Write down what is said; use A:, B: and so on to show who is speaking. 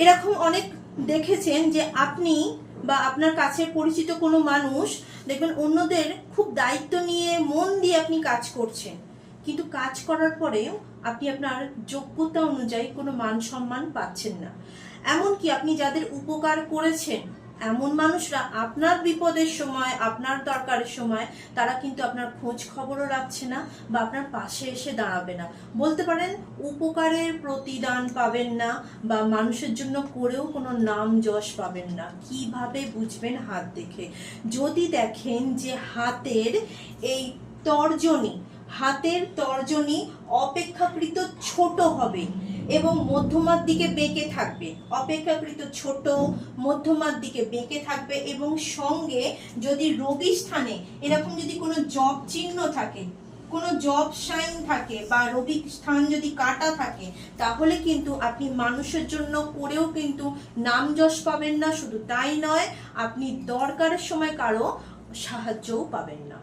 A: এরকম অনেক দেখেছেন যে আপনি বা আপনার কাছে পরিচিত কোনো মানুষ দেখবেন অন্যদের খুব দায়িত্ব নিয়ে মন দিয়ে আপনি কাজ করছেন, কিন্তু কাজ করার পরেও আপনি আপনার যোগ্যতা অনুযায়ী কোনো মান সম্মান পাচ্ছেন না। এমনকি আপনি যাদের উপকার করেছেন এমন মানুষরা আপনার বিপদের সময়, আপনার দরকারের সময় তারা কিন্তু আপনার খোঁজ খবরও রাখছে না বা আপনার পাশে এসে দাঁড়াবে না। বলতে পারেন উপকারের প্রতিদান পাবেন না বা মানুষের জন্য করেও কোনো নাম যশ পাবেন না। কিভাবে বুঝবেন? হাত দেখে। যদি দেখেন যে হাতের তর্জনী অপেক্ষাকৃত ছোট হবে এবং মধ্যমার দিকে বেঁকে থাকবে, অপেক্ষাকৃত ছোট মধ্যমার দিকে বেঁকে থাকবে, এবং সঙ্গে যদি রবি স্থানে এরকম যদি কোনো জব চিহ্ন থাকে, কোনো জব সাইন থাকে বা রবি স্থান যদি কাটা থাকে, তাহলে কিন্তু আপনি মানুষের জন্য করেও কিন্তু নাম যশ পাবেন না। শুধু তাই নয়, আপনি দরকারের সময় কারো সাহায্যও পাবেন না।